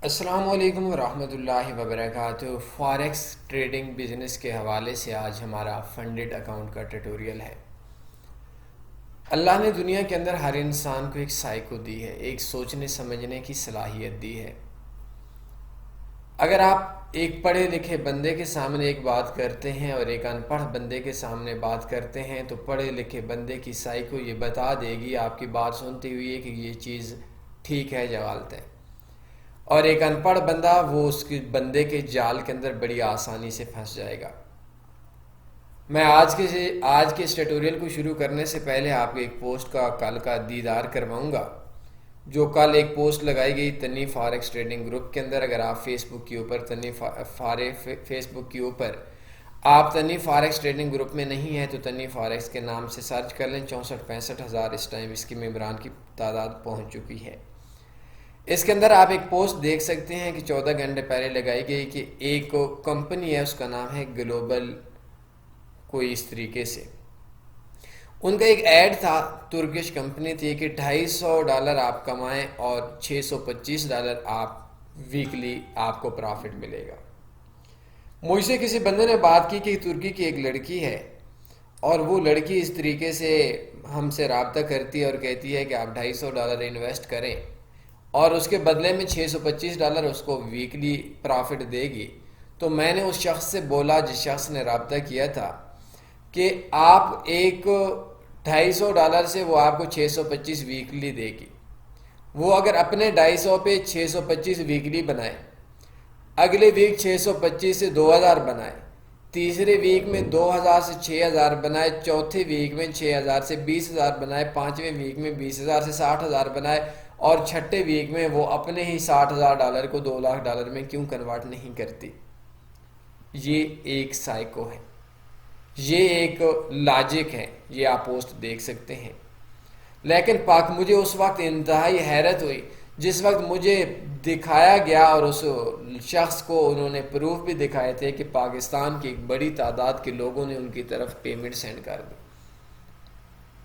السلام علیکم ورحمۃ اللہ وبرکاتہ۔ فاریکس ٹریڈنگ بزنس کے حوالے سے آج ہمارا فنڈڈ اکاؤنٹ کا ٹیٹوریل ہے۔ اللہ نے دنیا کے اندر ہر انسان کو ایک سائیکو دی ہے، ایک سوچنے سمجھنے کی صلاحیت دی ہے۔ اگر آپ ایک پڑھے لکھے بندے کے سامنے ایک بات کرتے ہیں اور ایک ان پڑھ بندے کے سامنے بات کرتے ہیں تو پڑھے لکھے بندے کی سائیکو یہ بتا دے گی آپ کی بات سنتے ہوئے کہ یہ چیز ٹھیک ہے یا غلط ہے، اور ایک ان پڑھ بندہ وہ اس کے بندے کے جال کے اندر بڑی آسانی سے پھنس جائے گا۔ میں آج کے اس ٹیٹوریل کو شروع کرنے سے پہلے آپ کو ایک پوسٹ کا کل کا دیدار کرواؤں گا، جو کل ایک پوسٹ لگائی گئی تنی فاریکس ٹریڈنگ گروپ کے اندر۔ اگر آپ فیس بک کے اوپر آپ تنی فاریکس ٹریڈنگ گروپ میں نہیں ہیں تو تنی فاریکس کے نام سے سرچ کر لیں۔ 64-65 ہزار اس ٹائم اس کے ممبران کی تعداد پہنچ چکی ہے۔ اس کے اندر آپ ایک پوسٹ دیکھ سکتے ہیں کہ 14 گھنٹے پہلے لگائی گئی کہ ایک کمپنی ہے، اس کا نام ہے گلوبل کوئی اس طریقے سے۔ ان کا ایک ایڈ تھا، ترکش کمپنی تھی کہ $250 آپ کمائیں اور $625 آپ ویکلی آپ کو پرافٹ ملے گا۔ مجھ سے کسی بندے نے بات کی کہ ترکی کی ایک لڑکی ہے اور وہ لڑکی اس طریقے سے ہم سے رابطہ کرتی ہے اور کہتی ہے کہ آپ $250 انویسٹ کریں اور اس کے بدلے میں $625 اس کو ویکلی پرافٹ دے گی۔ تو میں نے اس شخص سے بولا جس شخص نے رابطہ کیا تھا کہ آپ ایک $250 سے وہ آپ کو 625 ویکلی دے گی۔ وہ اگر اپنے 250 پہ 625 ویکلی بنائے، اگلے ویک 625 سے 2000 بنائے، تیسرے ویک میں 2000 سے 6000 بنائے، چوتھے ویک میں 6000 سے 20000 بنائے، پانچویں ویک میں 20000 سے 60000 بنائے، اور چھٹے ویک میں وہ اپنے ہی $60000 کو $2,00,000 میں کیوں کنورٹ نہیں کرتی؟ یہ ایک سائیکو ہے، یہ ایک لاجک ہے، یہ آپ پوسٹ دیکھ سکتے ہیں۔ لیکن مجھے اس وقت انتہائی حیرت ہوئی جس وقت مجھے دکھایا گیا اور اس شخص کو انہوں نے پروف بھی دکھائے تھے کہ پاکستان کی ایک بڑی تعداد کے لوگوں نے ان کی طرف پیمنٹ سینڈ کر دی۔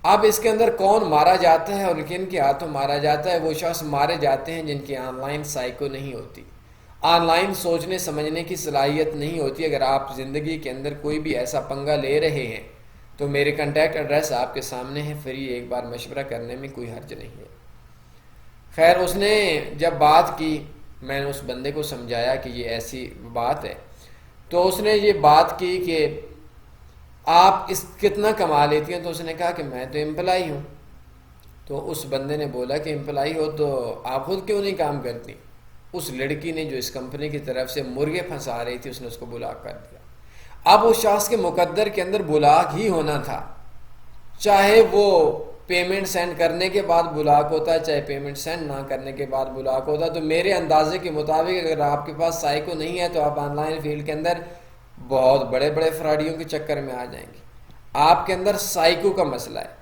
اب اس کے اندر کون مارا جاتا ہے اور کن کے ہاتھوں مارا جاتا ہے؟ وہ شخص مارے جاتے ہیں جن کی آن لائن سائیکو نہیں ہوتی، آن لائن سوچنے سمجھنے کی صلاحیت نہیں ہوتی۔ اگر آپ زندگی کے اندر کوئی بھی ایسا پنگا لے رہے ہیں تو میرے کنٹیکٹ ایڈریس آپ کے سامنے ہے، فری، ایک بار مشورہ کرنے میں کوئی حرج نہیں ہے۔ خیر، اس نے جب بات کی، میں نے اس بندے کو سمجھایا کہ یہ ایسی بات ہے، تو اس نے یہ بات کی کہ آپ اس کتنا کما لیتی ہیں؟ تو اس نے کہا کہ میں تو امپلائی ہوں۔ تو اس بندے نے بولا کہ امپلائی ہو تو آپ خود کیوں نہیں کام کرتی؟ اس لڑکی نے جو اس کمپنی کی طرف سے مرغے پھنسا رہی تھی، اس نے اس کو بلاک کر دیا۔ اب اس شخص کے مقدر کے اندر بلاک ہی ہونا تھا، چاہے وہ پیمنٹ سینڈ کرنے کے بعد بلاک ہوتا، چاہے پیمنٹ سینڈ نہ کرنے کے بعد بلاک ہوتا۔ تو میرے اندازے کے مطابق اگر آپ کے پاس سائیکو نہیں ہے تو آپ آن لائن فیلڈ کے اندر بہت بڑے بڑے فراڈیوں کے چکر میں آ جائیں گے۔ آپ کے اندر سائیکو کا مسئلہ ہے۔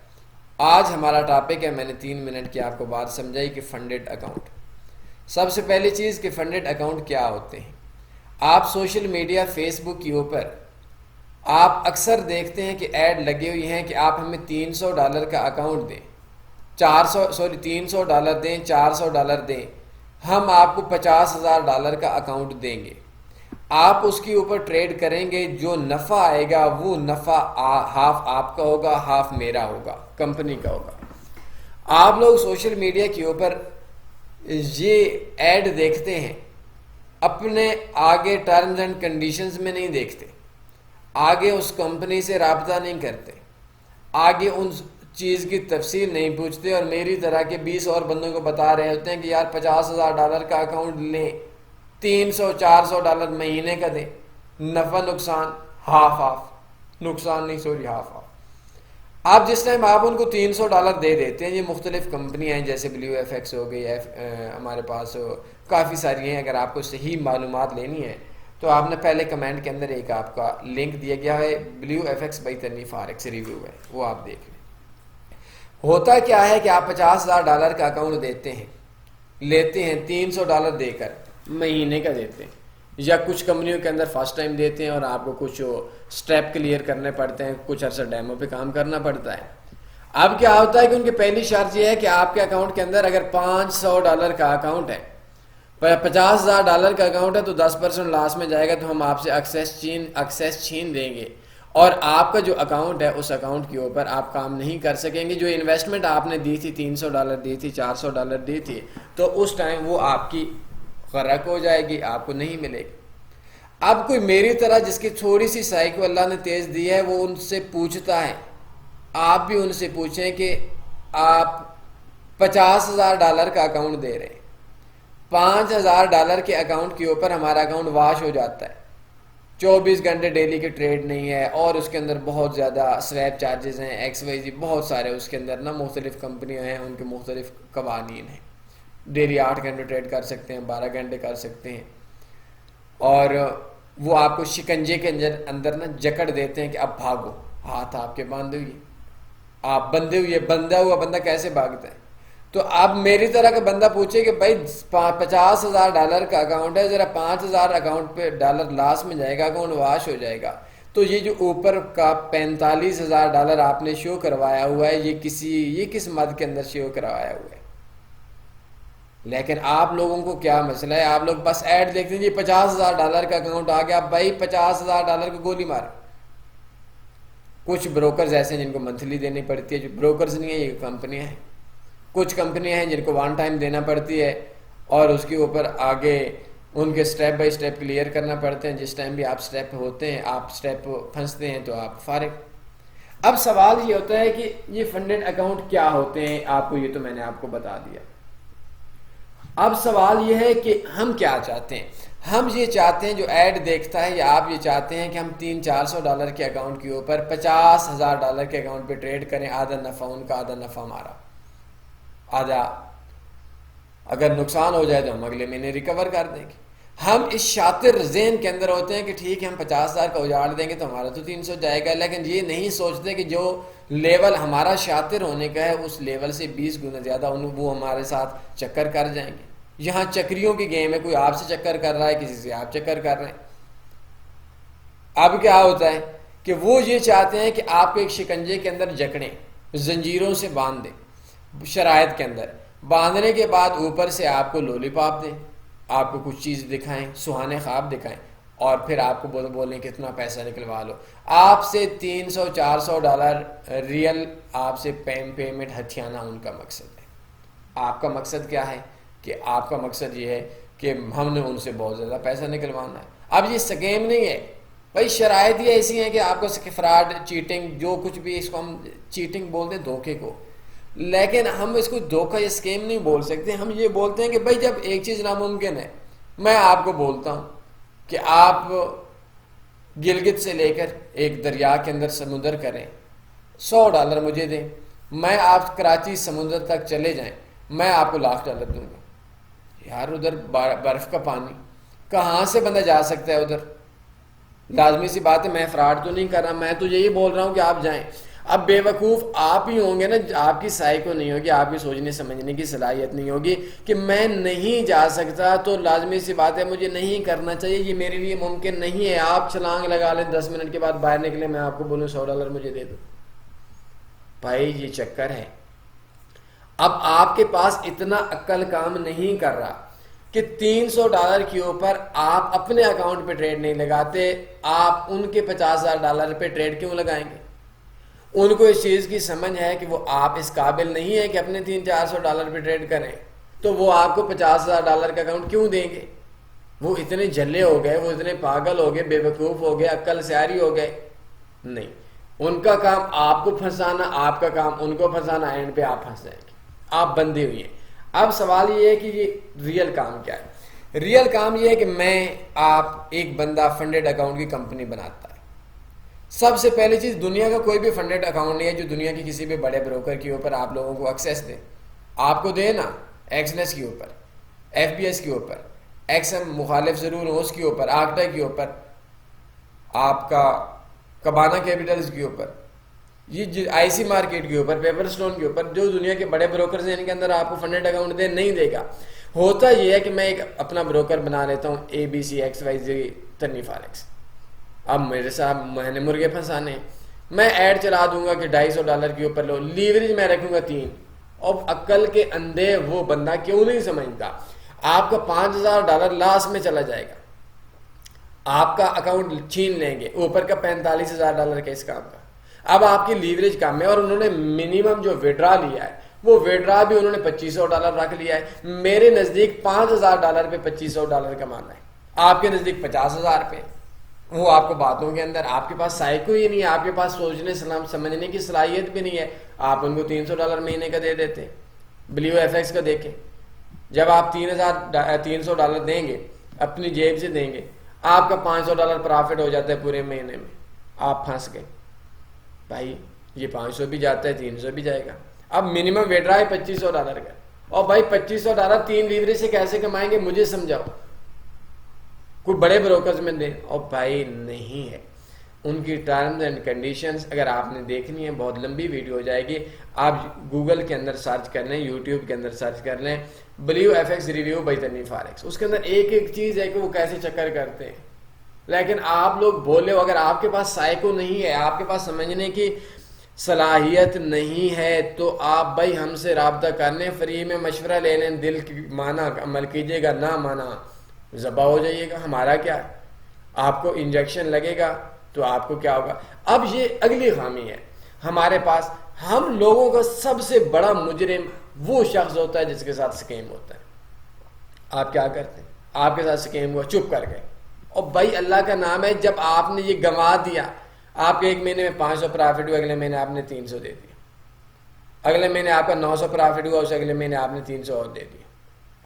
آج ہمارا ٹاپک ہے، میں نے 3 منٹ کی آپ کو بات سمجھائی کہ فنڈڈ اکاؤنٹ۔ سب سے پہلی چیز کہ فنڈڈ اکاؤنٹ کیا ہوتے ہیں۔ آپ سوشل میڈیا، فیس بک کے اوپر آپ اکثر دیکھتے ہیں کہ ایڈ لگے ہوئی ہیں کہ آپ ہمیں $300 کا اکاؤنٹ دیں، $300 دیں، $400 دیں، ہم آپ کو $50,000 کا اکاؤنٹ دیں گے۔ آپ اس کے اوپر ٹریڈ کریں گے، جو نفع آئے گا وہ نفع ہاف آپ کا ہوگا، ہاف میرا ہوگا، کمپنی کا ہوگا۔ آپ لوگ سوشل میڈیا کے اوپر یہ ایڈ دیکھتے ہیں، اپنے آگے ٹرمز اینڈ کنڈیشنز میں نہیں دیکھتے، آگے اس کمپنی سے رابطہ نہیں کرتے، آگے ان چیز کی تفصیل نہیں پوچھتے، اور میری طرح کے 20 اور بندوں کو بتا رہے ہوتے ہیں کہ یار $50,000 کا اکاؤنٹ لیں، $300-400 مہینے کا دیں، نفع نقصان ہاف نقصان نہیں، ہاف۔ آپ جس ٹائم آپ ان کو $300 دے دیتے ہیں، یہ مختلف کمپنیاں ہیں جیسے WFX ہو گئی، ہمارے پاس کافی ساری ہیں۔ اگر آپ کو صحیح معلومات لینی ہے تو آپ نے پہلے کمنٹ کے اندر ایک آپ کا لنک دیا گیا ہے، WFX بائی تنی فاریکس ریویو ہے، وہ آپ دیکھ لیں۔ ہوتا کیا ہے کہ آپ $50,000 کا اکاؤنٹ دیتے ہیں، لیتے ہیں $300 دے کر، مہینے کا دیتے ہیں، یا کچھ کمپنیوں کے اندر فرسٹ ٹائم دیتے ہیں اور آپ کو کچھ سٹیپ کلیئر کرنے پڑتے ہیں، کچھ عرصہ ڈیمو پہ کام کرنا پڑتا ہے۔ اب کیا ہوتا ہے کہ ان کی پہلی شرط یہ ہے کہ آپ کے اکاؤنٹ کے اندر اگر $500 کا اکاؤنٹ ہے $50,000 کا اکاؤنٹ ہے تو 10% لاس میں جائے گا تو ہم آپ سے ایکسیس چھین دیں گے، اور آپ کا جو اکاؤنٹ ہے اس اکاؤنٹ کے اوپر آپ کام نہیں کر سکیں گے. جو انویسٹمنٹ آپ نے دی تھی $300 دی تھی، $400 دی تھی، تو اس ٹائم وہ آپ کی غرق ہو جائے گی، آپ کو نہیں ملے گی. اب کوئی میری طرح جس کی تھوڑی سی سائیکو اللہ نے تیز دی ہے وہ ان سے پوچھتا ہے، آپ بھی ان سے پوچھیں کہ آپ $50,000 کا اکاؤنٹ دے رہے ہیں، $5,000 کے اکاؤنٹ کے اوپر ہمارا اکاؤنٹ واش ہو جاتا ہے، 24 گھنٹے ڈیلی کے ٹریڈ نہیں ہے، اور اس کے اندر بہت زیادہ سویپ چارجز ہیں، XYZ بہت سارے اس کے اندر نا مختلف کمپنیاں ہیں، ان کے مختلف قوانین ہیں. ڈیلی 8 گھنٹے ٹریڈ کر سکتے ہیں، 12 گھنٹے کر سکتے ہیں، اور وہ آپ کو شکنجے کے اندر نا جکڑ دیتے ہیں کہ اب بھاگو، ہاتھ آپ کے باندھے ہوئے، آپ بندھے ہوئے، بندھا ہوا بندہ کیسے بھاگتا ہے. تو اب میری طرح کا بندہ پوچھے کہ بھائی $50,000 کا اکاؤنٹ ہے، ذرا 5,000 اکاؤنٹ پہ ڈالر لاس میں جائے گا، اکاؤنٹ واش ہو جائے گا، تو یہ جو اوپر کا $45,000 آپ نے شو کروایا ہوا ہے یہ کس مد کے اندر شو کروایا ہوا ہے. لیکن آپ لوگوں کو کیا مسئلہ ہے، آپ لوگ بس ایڈ دیکھتے ہیں جی $50,000 کا اکاؤنٹ آ گیا، بھائی $50,000 کو گولی مار. کچھ بروکرز ایسے ہیں جن کو منتھلی دینی پڑتی ہے، جو بروکرز نہیں ہیں یہ کمپنیاں ہیں. کچھ کمپنیاں ہیں جن کو ون ٹائم دینا پڑتی ہے، اور اس کے اوپر آگے ان کے سٹیپ بائی سٹیپ کلیئر کرنا پڑتے ہیں. جس ٹائم بھی آپ سٹیپ ہوتے ہیں، آپ سٹیپ پھنستے ہیں تو آپ فارغ. اب سوال یہ ہوتا ہے کہ یہ فنڈڈ اکاؤنٹ کیا ہوتے ہیں، آپ کو یہ تو میں نے آپ کو بتا دیا. اب سوال یہ ہے کہ ہم کیا چاہتے ہیں. ہم یہ چاہتے ہیں، جو ایڈ دیکھتا ہے یا آپ یہ چاہتے ہیں کہ ہم $300-400 کے اکاؤنٹ کے اوپر $50,000 کے اکاؤنٹ پہ ٹریڈ کریں، آدھا نفع ان کا آدھا نفع ہمارا، آدھا اگر نقصان ہو جائے تو ہم اگلے مہینے ریکور کر دیں گے. ہم اس شاطر ذہن کے اندر ہوتے ہیں کہ ٹھیک ہے ہم 50,000 کا اجاڑ دیں گے تو ہمارا تو 300 جائے گا، لیکن یہ نہیں سوچتے کہ جو لیول ہمارا شاطر ہونے کا ہے اس لیول سے 20 گنا زیادہ وہ ہمارے ساتھ چکر کر جائیں گے. یہاں چکریوں کی گیم ہے، کوئی آپ سے چکر کر رہا ہے، کسی سے آپ چکر کر رہے ہیں. اب کیا ہوتا ہے کہ وہ یہ چاہتے ہیں کہ آپ کو ایک شکنجے کے اندر جکڑیں، زنجیروں سے باندھ دیں، شرائط کے اندر باندھنے کے بعد اوپر سے آپ کو لولی پاپ دیں، آپ کو کچھ چیز دکھائیں، سہانے خواب دکھائیں، اور پھر آپ کو بولیں کہ اتنا پیسہ نکلوا لو. آپ سے $300-400 ریئل آپ سے پیمنٹ ہتھیانا ان کا مقصد ہے. آپ کا مقصد کیا ہے کہ آپ کا مقصد یہ ہے کہ ہم نے ان سے بہت زیادہ پیسہ نکلوانا ہے. اب یہ سکیم نہیں ہے بھائی، شرائط یہ ایسی ہیں کہ آپ کو فراڈ، چیٹنگ، جو کچھ بھی اس کو ہم چیٹنگ بولتے ہیں، دھوکے کو، لیکن ہم اس کو دھوکہ یا اسکیم نہیں بول سکتے. ہم یہ بولتے ہیں کہ بھائی جب ایک چیز ناممکن ہے، میں آپ کو بولتا ہوں کہ آپ گلگت سے لے کر ایک دریا کے اندر سمندر کریں، $100 مجھے دیں، میں آپ کراچی سمندر تک چلے جائیں، میں آپ کو $1,00,000 دوں گا. یار ادھر برف کا پانی، کہاں سے بندہ جا سکتا ہے ادھر؟ لازمی سی بات ہے، میں فراڈ تو نہیں کر رہا، میں تو یہی بول رہا ہوں کہ آپ جائیں. اب بے وقوف آپ ہی ہوں گے نا، آپ کی سائیکو نہیں ہوگی، آپ کی سوچنے سمجھنے کی صلاحیت نہیں ہوگی کہ میں نہیں جا سکتا تو لازمی سی بات ہے مجھے نہیں کرنا چاہیے، یہ میرے لیے ممکن نہیں ہے. آپ چھلانگ لگا لیں، 10 منٹ کے بعد باہر نکلے، میں آپ کو بولوں $100 مجھے دے دو. بھائی یہ چکر ہے. اب آپ کے پاس اتنا عقل کام نہیں کر رہا کہ $300 کے اوپر آپ اپنے اکاؤنٹ پہ ٹریڈ نہیں لگاتے، آپ ان کے $50,000 پہ ٹریڈ کیوں لگائیں گے؟ ان کو اس چیز کی سمجھ ہے کہ وہ آپ اس قابل نہیں ہے کہ اپنے $300-400 پہ ٹریڈ کریں، تو وہ آپ کو $50,000 کا اکاؤنٹ کیوں دیں گے؟ وہ اتنے جھلے ہو گئے، وہ اتنے پاگل ہو گئے، بے وقوف ہو گئے، عقل سیاری ہو گئے. نہیں، ان کا کام آپ کو پھنسانا، آپ کا کام ان کو پھنسانا، اینڈ پہ آپ پھنس جائیں گے، آپ بندے ہوئے ہیں. اب سوال یہ ہے کہ یہ ریئل کام کیا ہے؟ ریئل کام یہ ہے کہ ایک بندہ فنڈڈ اکاؤنٹ کی کمپنی بناتا ہے. سب سے پہلی چیز، دنیا کا کوئی بھی فنڈڈ اکاؤنٹ نہیں ہے جو دنیا کی کسی بھی بڑے بروکر کے اوپر آپ لوگوں کو ایکسیس دے. آپ کو دے نا ایکسنس کے اوپر، FBS کے اوپر، XM مخالف ضرور ہو اس کے اوپر، آکٹا کے اوپر، آپ کا کبانا کیپیٹلز کے اوپر، یہ IC مارکیٹ کے اوپر، پیپر سٹون کے اوپر، جو دنیا کے بڑے بروکرز ہیں ان کے اندر آپ کو فنڈڈ اکاؤنٹ نہیں دے گا. ہوتا یہ ہے کہ میں ایک اپنا بروکر بنا لیتا ہوں، ABCXYZ تنی فارکس. اب میرے ساتھ میں نے مرغے پھنسانے، میں ایڈ چلا دوں گا کہ $250 کے اوپر لو، لیوریج میں رکھوں گا 3. اب عقل کے اندھے وہ بندہ کیوں نہیں سمجھتا؟ آپ کا $5,000 لاس میں چلا جائے گا، آپ کا اکاؤنٹ چھین لیں گے، اوپر کا $45,000 کا اس کام کا۔ اب آپ کی لیوریج کم ہے، اور انہوں نے منیمم جو وڈرا لیا ہے وہ وڈرا بھی انہوں نے $2,500 رکھ لیا ہے۔ میرے نزدیک $5,000 پہ $2,500 کمانا ہے، آپ کے نزدیک 50,000 پہ۔ وہ آپ کو باتوں کے اندر، آپ کے پاس سائیکو ہی نہیں ہے، آپ کے پاس سوچنے سمجھنے کی صلاحیت بھی نہیں ہے، آپ ان کو $300 مہینے کا دے دیتے ہیں۔ بلیو ایف ایکس کا دیکھیں، جب آپ $300 دیں گے اپنی جیب سے دیں گے، آپ کا $500 پرافٹ ہو جاتا ہے پورے مہینے میں، آپ پھنس گئے بھائی۔ یہ 500 بھی جاتا ہے، 300 بھی جائے گا۔ اب منیمم ویڈرا ہے $2,500 کا، اور بھائی $2,500 3 لیوریج سے کیسے کمائیں گے؟ مجھے سمجھاؤ، کوئی بڑے بروکرز میں دیں؟ اور بھائی نہیں ہے، ان کی ٹرمز اینڈ کنڈیشنز اگر آپ نے دیکھنی ہے، بہت لمبی ویڈیو ہو جائے گی، آپ گوگل کے اندر سرچ کر لیں، یوٹیوب کے اندر سرچ کر لیں، blue F X review by Tanveer forex, اس کے اندر ایک ایک چیز ہے کہ وہ کیسے چکر کرتے ہیں۔ لیکن آپ لوگ بولے ہو، اگر آپ کے پاس سائیکو نہیں ہے، آپ کے پاس سمجھنے کی صلاحیت نہیں ہے، تو آپ بھائی ہم سے رابطہ کر لیں، فری میں مشورہ لے لیں، دل کی مانا عمل کیجیے گا، نہ مانا ذبح ہو جائیے گا۔ ہمارا کیا ہے، آپ کو انجیکشن لگے گا تو آپ کو کیا ہوگا؟ اب یہ اگلی خامی ہے ہمارے پاس، ہم لوگوں کا سب سے بڑا مجرم وہ شخص ہوتا ہے جس کے ساتھ سکیم ہوتا ہے۔ آپ کیا کرتے ہیں؟ آپ کے ساتھ سکیم ہوا، چپ کر گئے، اور بھائی اللہ کا نام ہے، جب آپ نے یہ گنوا دیا، آپ کے ایک مہینے میں 500 پرافٹ ہوا، اگلے مہینے آپ نے 300 دے دیا، اگلے مہینے آپ کا 900 پرافٹ ہوا، اس اگلے مہینے آپ نے 300 اور دے دیا۔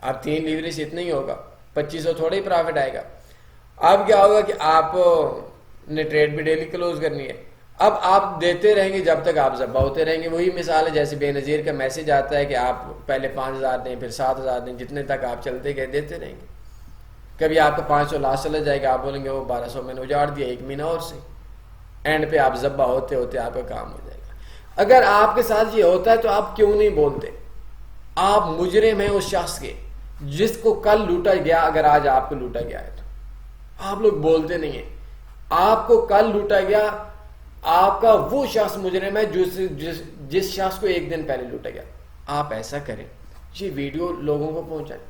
اب 3 لیوریج اتنا ہی ہوگا، 2500 تھوڑا ہی پرافٹ آئے گا۔ اب کیا ہوگا کہ آپ نے ٹریڈ بھی ڈیلی کلوز کرنی ہے، اب آپ دیتے رہیں گے جب تک آپ ذبح ہوتے رہیں گے۔ وہی مثال ہے جیسے بے نظیر کا میسج آتا ہے کہ آپ پہلے 5,000 دیں، پھر 7,000 دیں، جتنے تک آپ چلتے گئے دیتے رہیں گے۔ کبھی آپ کا 500 لاس چلا جائے گا، آپ بولیں گے وہ 1200 میں نے اجاڑ دیا، 1 مہینہ اور سے، اینڈ پہ آپ ذبح ہوتے ہوتے آپ کا کام ہو جائے گا۔ اگر آپ کے ساتھ یہ ہوتا ہے تو آپ کیوں نہیں بولتے؟ آپ مجرم ہیں اس شخص کے جس کو کل لوٹا گیا، اگر آج آپ کو لوٹا گیا ہے تو آپ لوگ بولتے نہیں ہیں۔ آپ کو کل لوٹا گیا، آپ کا وہ شخص مجرم ہے جس شخص کو 1 دن پہلے لوٹا گیا۔ آپ ایسا کریں، یہ ویڈیو لوگوں کو پہنچائیں،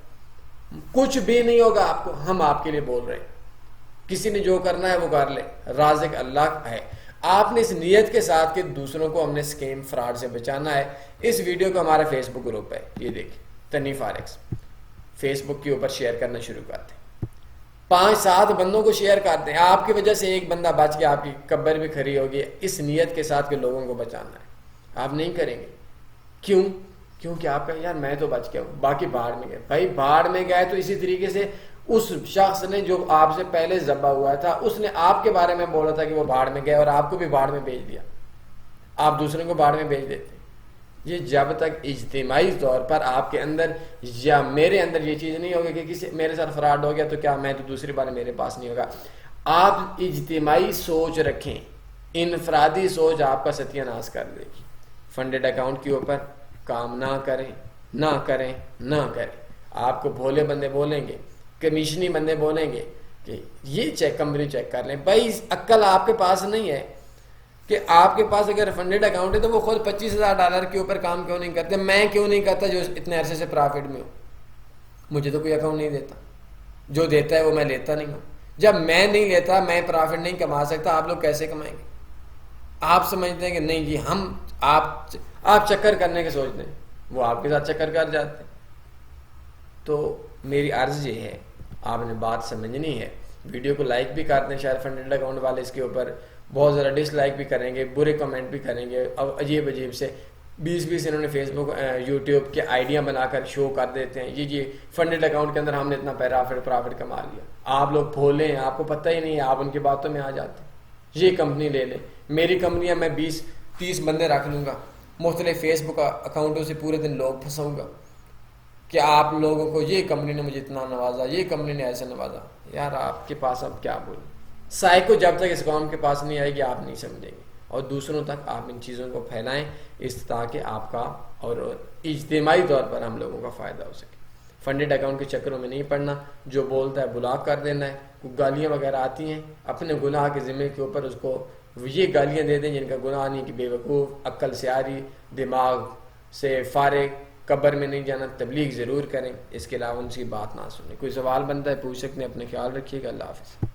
کچھ بھی نہیں ہوگا آپ کو، ہم آپ کے لیے بول رہے ہیں، کسی نے جو کرنا ہے وہ کر لے، رازق اللہ ہے۔ آپ نے اس نیت کے ساتھ کہ دوسروں کو ہم نے سکیم فراڈ سے بچانا ہے۔ اس ویڈیو کو ہمارا فیس بک گروپ ہے، یہ دیکھیں تنویر فاریکس، فیس بک کے اوپر شیئر کرنا شروع کر دیں، 5-7 بندوں کو شیئر کر دیں، آپ کی وجہ سے ایک بندہ بچ گیا، آپ کی قبر بھی کھری ہوگی، اس نیت کے ساتھ کہ لوگوں کو بچانا ہے۔ آپ نہیں کریں گے، کیوں؟ کیونکہ آپ کا یار میں تو بچ گیا ہوں، باقی بھاڑ میں گئے۔ بھائی بھاڑ میں گئے تو اسی طریقے سے اس شخص نے جو آپ سے پہلے ذبح ہوا تھا، اس نے آپ کے بارے میں بولا تھا کہ وہ بھاڑ میں گئے، اور آپ کو بھی بھاڑ میں بھیج دیا، آپ دوسروں کو بھاڑ میں بھیج دیتے۔ یہ جب تک اجتماعی طور پر آپ کے اندر یا میرے اندر یہ چیز نہیں ہوگی کہ کسی میرے ساتھ فراڈ ہو گیا تو کیا میں تو دوسری بار میرے پاس نہیں ہوگا۔ آپ اجتماعی سوچ رکھیں، انفرادی سوچ آپ کا ستیہ ناش کر دے گی۔ فنڈڈ اکاؤنٹ کے اوپر کام نہ کریں، نہ کریں، نہ کریں۔ آپ کو بھولے بندے بولیں گے، کمیشنی بندے بولیں گے کہ یہ چیک کمپنی چیک کر لیں۔ بھائی عقل آپ کے پاس نہیں ہے کہ آپ کے پاس اگر فنڈڈ اکاؤنٹ ہے تو وہ خود $25,000 کے اوپر کام کیوں نہیں کرتے؟ میں کیوں نہیں کرتا جو اتنے عرصے سے پرافٹ میں ہوں؟ مجھے تو کوئی اکاؤنٹ نہیں دیتا، جو دیتا ہے وہ میں لیتا نہیں ہوں۔ جب میں نہیں لیتا، میں پرافٹ نہیں کما سکتا، آپ لوگ کیسے کمائیں گے؟ آپ سمجھتے ہیں کہ نہیں جی ہم آپ چکر کرنے کے سوچتے ہیں، وہ آپ کے ساتھ چکر کر جاتے ہیں۔ تو میری عرض یہ ہے، آپ نے بات سمجھنی ہے، ویڈیو کو لائک بھی کرتے ہیں، شاید فنڈڈ اکاؤنٹ والے اس کے اوپر بہت زیادہ ڈس لائک بھی کریں گے، برے کمنٹ بھی کریں گے، اب عجیب عجیب سے 20 انہوں نے فیس بک یوٹیوب کے آئیڈیا بنا کر شو کر دیتے ہیں، جی فنڈڈ اکاؤنٹ کے اندر ہم نے اتنا پرافٹ کما لیا۔ آپ لوگ بھولے ہیں، آپ کو پتہ ہی نہیں ہے، آپ ان کی باتوں میں آ جاتے ہیں۔ یہ کمپنی لے لیں، میری کمپنی ہے، میں 20-30 بندے رکھ لوں گا، مختلف فیس بک اکاؤنٹوں سے پورے دن لوگ پھنساؤں گا کہ آپ لوگوں کو یہ کمپنی نے مجھے اتنا نوازا، یہ کمپنی نے ایسے نوازا۔ یار آپ کے پاس اب کیا بولیں؟ سائیکو جب تک اس قوم کے پاس نہیں آئے گی آپ نہیں سمجھیں گے، اور دوسروں تک آپ ان چیزوں کو پھیلائیں اس تاکہ آپ کا اور اجتماعی طور پر ہم لوگوں کا فائدہ ہو سکے۔ فنڈڈ اکاؤنٹ کے چکروں میں نہیں پڑنا، جو بولتا ہے بلاک کر دینا ہے۔ کوئی گالیاں وغیرہ آتی ہیں اپنے گناہ کے ذمے کے اوپر اس کو یہ گالیاں دے دیں جن کا گناہ نہیں، کہ بے وقوف، عقل سے آری، دماغ سے فارغ، قبر میں نہیں جانا، تبلیغ ضرور کریں، اس کے علاوہ ان کی بات نہ سنیں۔ کوئی سوال بنتا ہے پوچھ سکتے ہیں، اپنے خیال رکھیے گا، اللہ حافظ۔